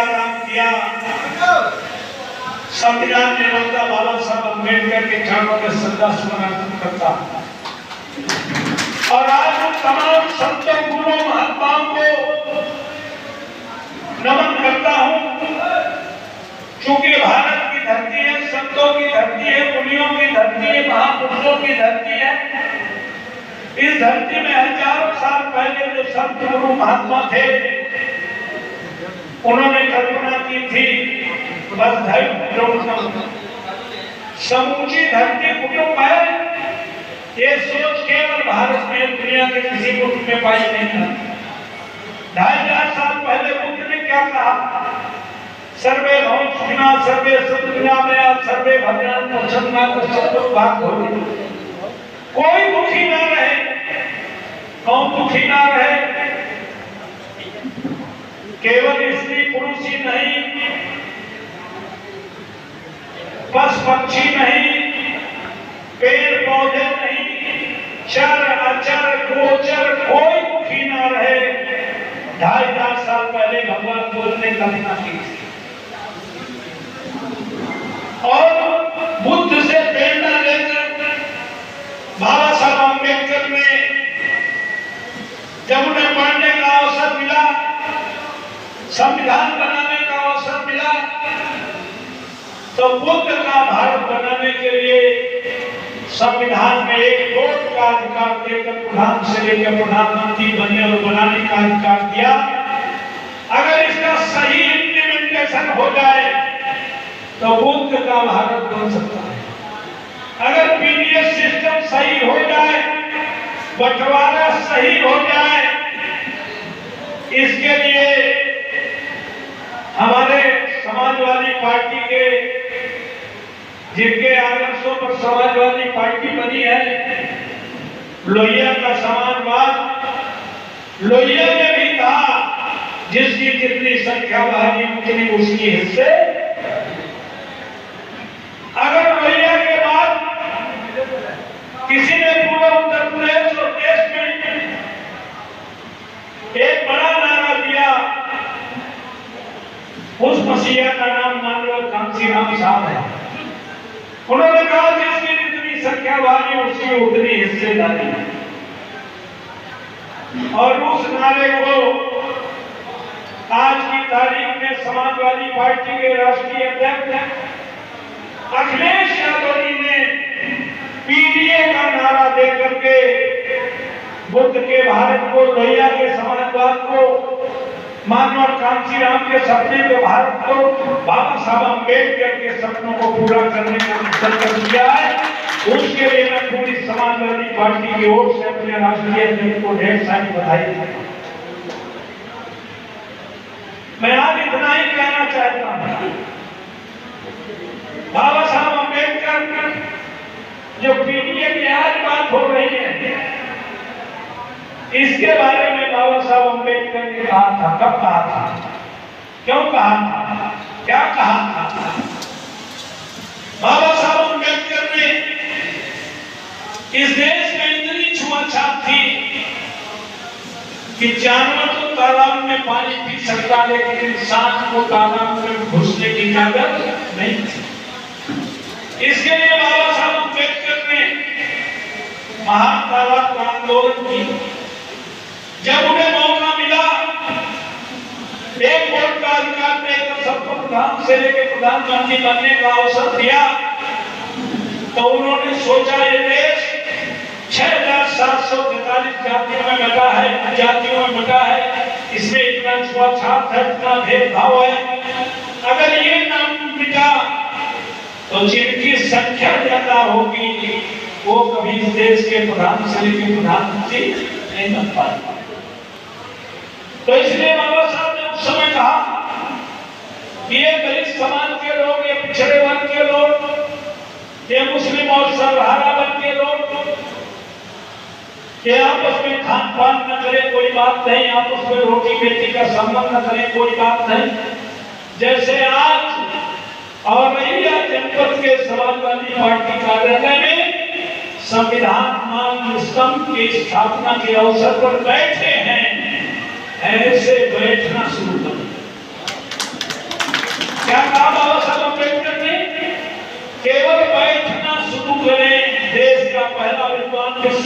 क्या काम किया। संविधान निर्माता बाबा साहब अम्बेडकर के चरणों में श्रद्धासुमन करता और आज उन तमाम संतों गुरुओं महात्माओं को नमन करता हूं। क्योंकि भारत की धरती है, संतों की धरती है, मुनियों की धरती है, महापुरुषों की धरती है। इस धरती में हजारों साल पहले जो संत गुरु महात्मा थे, उन्होंने कल्पना की थी बस समूची धरती कुटुंब है। ये सोच केवल भारत में, दुनिया के किसी मुल्क में पाई नहीं है। 2500 साल पहले बुद्ध ने क्या कहा? सर्वे भवन्तु सुखिनः सर्वे सन्तु निरामयाः सर्वे भद्राणि पश्यन्तु मा कश्चित् दुःखं भोगेत्। कोई दुखी ना रहे। कौन दुखी ना रहे? केवल स्त्री पुरुष ही नहीं, पशु पक्षी नहीं, पेड़ पौधे नहीं, चर अचर गोचर कोई दुखी ना रहे। 2500 साल पहले भगवान बुद्ध ने कल्पना की थी। और बुद्ध से प्रेरणा लेकर बाबा साहब अम्बेडकर ने जब उन्हें पढ़ने का अवसर मिला, संविधान बनाने का अवसर मिला, तो बुद्ध का भारत बनाने के लिए संविधान में एक वोट का अधिकार देकर प्रधान से लेकर प्रधानमंत्री बने और बनाने का अधिकार दिया। अगर इसका सही इम्प्लीमेंटेशन हो जाए तो बुद्ध का भारत बन सकता है। अगर पीडीएस सिस्टम सही हो जाए, बंटवारा सही हो जाए, इसके लिए हमारे समाजवादी पार्टी के, जिनके आदर्शों पर समाजवादी पार्टी बनी है, लोहिया का समाजवाद, लोहिया ने भी कहा जिसकी जितनी संख्या भारी उतनी उसकी हिस्से। अगर लोहिया के बाद किसी ने पूरे उत्तर प्रदेश और देश में एक बड़ा नारा दिया, उस मसीहा का नाम मानव कांशीराम साहब है। उन्होंने कहा जिसकी जितनी संख्या वाली उसकी उतनी हिस्सेदारी। और उस नारे को आज की तारीख में समाजवादी पार्टी के राष्ट्रीय अध्यक्ष अखिलेश यादव जी ने पीडीए का नारा देकर के बुद्ध के भारत को, लोहिया के समाजवाद को, मानव कांशीराम के सपने के भारत को, बाबा साहब अम्बेडकर के सपनों को पूरा करने का संकल्प किया है। उसके लिए मैं पूरी समाजवादी पार्टी की ओर से अपने राष्ट्रीय अध्यक्ष को ढेर सारी बधाई देता हूं। मैं आज इतना ही कहना चाहता हूं, बाबा साहब अम्बेडकर जो पीडीए की आज बात हो रही है, इसके बारे में बाबा साहब अम्बेडकर ने कहा था। कब कहा था? क्यों कहा था? क्या कहा था? बाबा साहब अम्बेडकर ने इस देश में इतनी छुआछात थी कि जानवर तो तालाब में पानी पी सकता, लेकिन इंसान को तालाब में घुसने की इजाजत नहीं थी। इसके लिए बाबा साहब अम्बेडकर ने महान तालाब का आंदोलन किया। जब उन्हें मौका मिला, एक वोट का अधिकार देकर सबको प्रधान से लेकर प्रधानमंत्री बनने का अवसर दिया, तो उन्होंने सोचा ये देश 6743 जातियों में बटा है, जातियों में बटा है, इसमें इतना छुआछात है, इतना भेदभाव है। अगर ये नाम मिटा तो जिनकी संख्या ज्यादा होगी वो कभी इस देश के प्रधान से लेकर प्रधानमंत्री नहीं बन पाएगा। तो इसलिए बाबा साहब ने उस समय कहा कि ये दलित समाज के लोग, ये पिछड़े वर्ग के लोग, ये मुस्लिम और सर्वहारा वर्ग के लोग, ये आपस में खान पान न करें कोई बात नहीं, आपस में रोटी बेटी का संबंध न करें कोई बात नहीं। जैसे आज और जनपद के समाजवादी पार्टी कार्यालय में संविधान मान स्तंभ की स्थापना के अवसर पर बैठे हैं, ऐसे बैठना शुरू करें।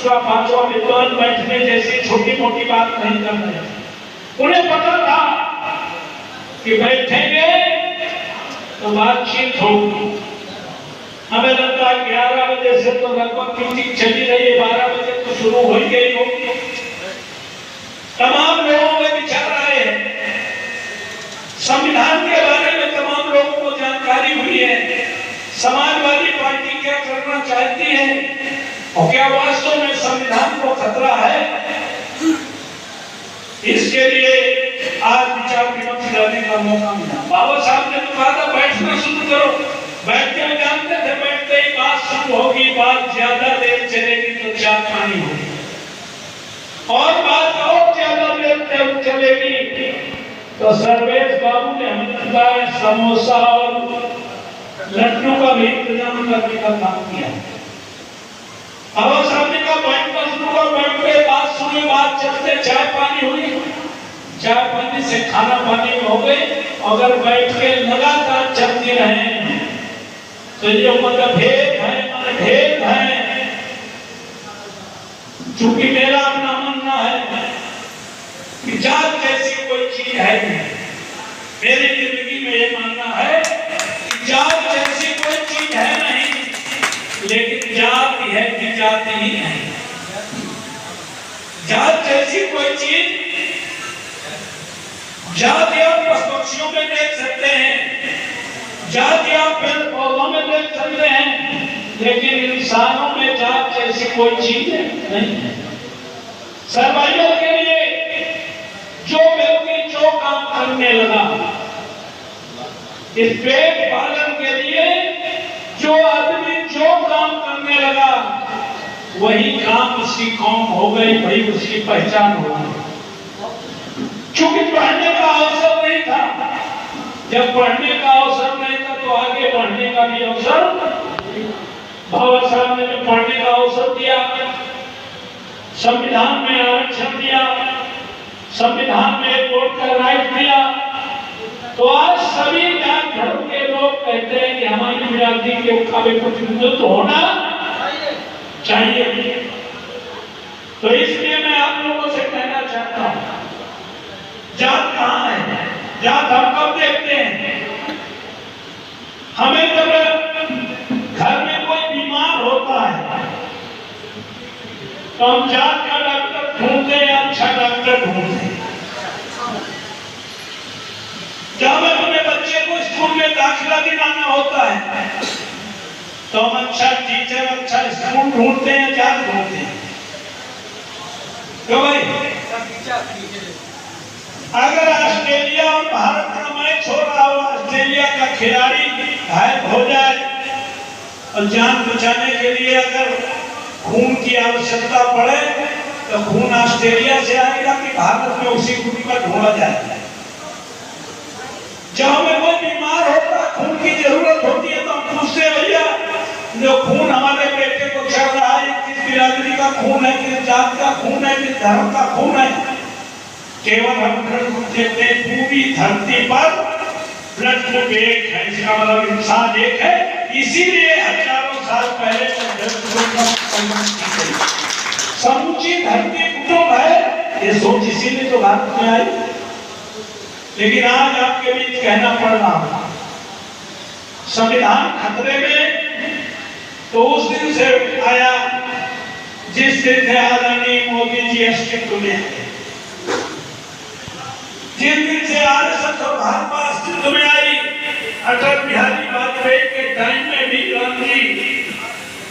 दूसरा पांचवा विद्वान बैठने जैसी छोटी मोटी बात नहीं कर रहे। उन्हें पता था कि बैठेंगे तो बातचीत होगी। हमें लगता है 11 बजे से तो लगभग मीटिंग चली रही है, 12 बजे तो शुरू हो ही गई होगी। तमाम लोगों में विचार आए, संविधान के बारे में तमाम लोगों को जानकारी हुई है। समाजवादी पार्टी क्या करना चाहती है और क्या वास्तव में संविधान को खतरा है, इसके लिए आज विचार विमर्श करने का मौका मिला। बाबा साहब ने तो कहा था बैठना शुरू करो। बैठते में जानते थे बैठते ही बात शुरू होगी, बात ज्यादा देर चलेगी तो चाय पानी होगी और बात और ज्यादा देर चलेगी तो सर्वेश बाबू ने हमें बताया समोसा और लड्डू का भी इंतजाम करने का काम किया। बाबा साहब ने कहा बैठना शुरू करो। बैठते बात सुनी, बात चलते चाय पानी हुई, चाय पानी से खाना पानी हो गई। अगर बैठ के लगातार चलती रहे तो ये मतभेद है। चूंकि मेरा अपना मानना है कि जात जैसी कोई चीज है नहीं। मेरी जिंदगी में ये मानना है कि जात जैसी कोई चीज है नहीं, लेकिन जाति है कि जाति ही नहीं। जात जैसी कोई चीज, जाति आप पशु पक्षियों में देख सकते हैं, जाति आप पेड़ पौधों में देख सकते हैं, लेकिन इंसानों में जात जैसी कोई चीज नहीं है। सर्वाइवल के लिए जो व्यक्ति जो काम करने लगा, इस पेट पालन के लिए जो आदमी जो काम करने लगा, वही काम उसकी कौम हो गई, वही उसकी पहचान हो गई। चूंकि पढ़ने का अवसर नहीं था, जब पढ़ने का अवसर नहीं था तो आगे बढ़ने का भी अवसर। बाबा साहब ने जब पढ़ने का अवसर दिया, संविधान में आरक्षण दिया, संविधान में एक वोट का राइट दिया, तो आज सभी जात धर्म के लोग कहते हैं कि हमारी बिरादरी के मुकाबले प्रतिनिधित्व होना चाहिए। तो इसलिए मैं आप लोगों से कहना चाहता हूं, जात कहां है? जात हम कब देखते हैं? हमें जब घर में कोई बीमार होता है तो हम जात का डॉक्टर ढूंढते हैं, अच्छा डॉक्टर ढूंढते हैं। जब हमें अपने बच्चे को स्कूल में दाखिला दिलाना होता है तो हम अच्छा टीचर, अच्छा स्कूल ढूंढते हैं, जात ढूंढते हैं। क्यों भाई? अगर ऑस्ट्रेलिया और भारत का मैच हो रहा हो, ऑस्ट्रेलिया का खिलाड़ी घायल हो जाए और जान बचाने के लिए अगर खून की आवश्यकता पड़े तो खून ऑस्ट्रेलिया से आएगा कि भारत में उसी खून का ढूंढा जाएगा। जब हमें कोई बीमार होता है, खून की जरूरत होती है, तो हम पूछते भैया जो खून हमारे बेटे को चढ़ रहा है, किस बिरादरी का खून है, किस जात का खून है, किस धर्म का खून है? केवल हम ब्लड देते हैं। पूरी धरती पर ब्लड ग्रुप एक है, इसका मतलब इंसान एक है। इसीलिए हजारों साल पहले समूची धरती कुटुंब है, ये सोच इसीलिए तो भारत में आई। लेकिन आज आपके बीच कहना पड़ रहा, संविधान खतरे में तो उस दिन से आया जिस दिन से आदरणीय मोदी जी अस्तित्व में आए, जिस दिन से आरएसएस और भाजपा अस्तित्व में आई। अटल बिहारी वाजपेयी के टाइम में भी गांधी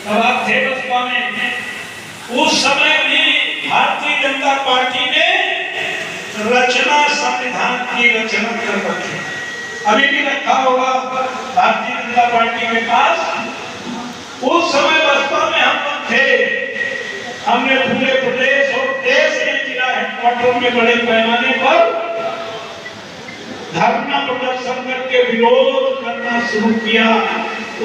तब थे बसपा में, उस समय भी भारतीय जनता पार्टी ने रचना, संविधान की रचना कर रखी। अभी भी रखा होगा भारतीय जनता पार्टी के पास। उस समय बसपा में हम लोग थे, हमने पूरे प्रदेश और देश के जिला हेडक्वार्टर में बड़े पैमाने पर धरना प्रदर्शन करके विरोध करना शुरू किया।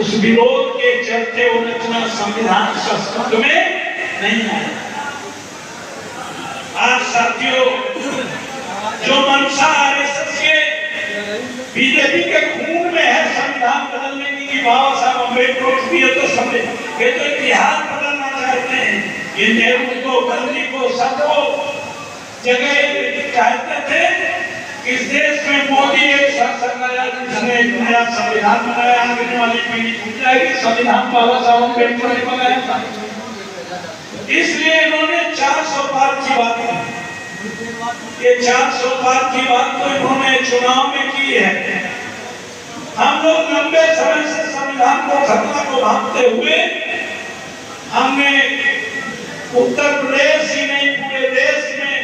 उस विरोध के चलते वो रचना संविधान संस्कृत में नहीं आया। आज साथियों, जो मंशा आरएसएस के बीजेपी के खून में है संविधान बदलने की, बाबा साहब अम्बेडकर भी तो समझे, ये तो इतिहास बदलना चाहते हैं, ये नेहरू को, गांधी को, सबको जगह चाहते थे। इस देश में मोदी एक शासन लाया जिसने एक नया संविधान बनाया। आने वाली पीढ़ी भूल जाएगी संविधान बाबा साहब अम्बेडकर ने बनाया था। इसलिए इन्होंने 400 पार की बात की। ये 400 पार की बात तो इन्होंने चुनाव में की है। हम लोग लंबे समय से संविधान को खतरा को भांपते हुए हमने उत्तर प्रदेश ही नहीं पूरे देश में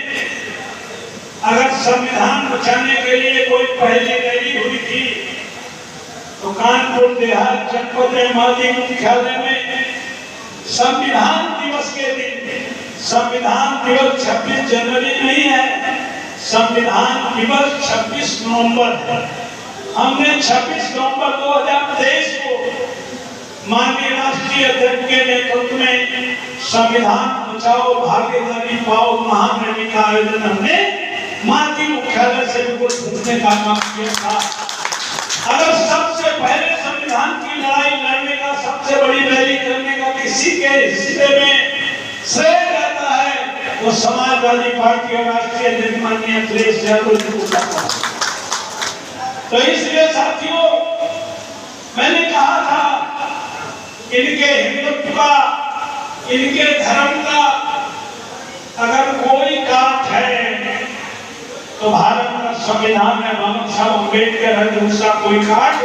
अगर संविधान बचाने के लिए कोई पहली रैली हुई थी तो कानपुर देहात जनपद मादी मुख्यालय में संविधान दिवस के दिन, संविधान दिवस 26 जनवरी नहीं है, संविधान दिवस 26 नवंबर है। हमने 26 नवंबर 2023 को माननीय राष्ट्रीय अध्यक्ष के नेतृत्व में संविधान बचाओ भागीदारी पाओ महान रैली का आयोजन हमने माती मुख्यालय से बिल्कुल पूछने का काम किया था। अगर सबसे पहले संविधान की लड़ाई लड़ने का, सबसे बड़ी रैली करने का किसी के हिस्से में श्रेय रहता है वो समाजवादी पार्टी और राष्ट्रीय अध्यक्ष माननीय अखिलेश यादव जी को जाता है। तो इसलिए साथियों मैंने कहा था इनके हिंदुत्व का, इनके धर्म का अगर कोई काट है तो भारत का संविधान है, बाबा साहब अम्बेडकर है, दूसरा कोई काट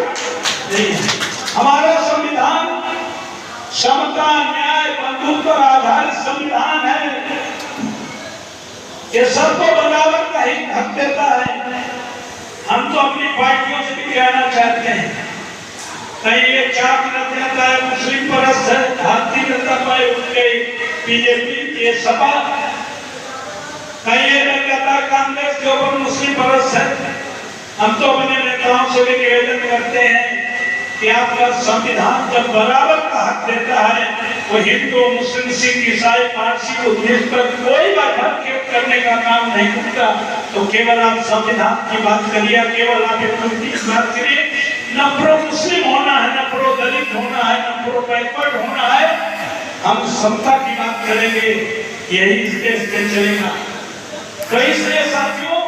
नहीं है। हमारा संविधान समता न्याय बंधुत्व पर आधारित संविधान है। ये सबको बराबर का ही हक देता है। हम तो अपनी पार्टियों से भी कहना चाहते हैं कहीं ये चाक लग जाता है मुस्लिम परस्त है, भारतीय जनता पार्टी उठ गई, बीजेपी ये सपा, कहीं ये लग जाता है कांग्रेस के ऊपर मुस्लिम परस्त है। हम तो अपने नेताओं से भी निवेदन करते हैं कि आपका संविधान जब बराबर का हक देता है वो हिंदू मुस्लिम सिख ईसाई पारसी को देश पर कोई भरभेद करने का काम नहीं करता तो केवल आप संविधान की बात करिए, केवल आप की बात करिए। न प्रो मुस्लिम होना है, न प्रो दलित होना है, न प्रो बैकवर्ड होना है, हम समता की बात करेंगे, यही इस देश में चलेगा। तो इसलिए साथियों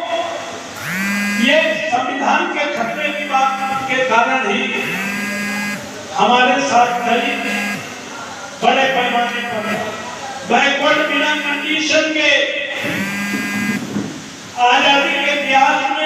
ये संविधान के खतरे की बात के कारण ही हमारे साथ दलित बड़े पैमाने पर बैकवर्ड बिना कंडीशन के आजादी के इतिहास में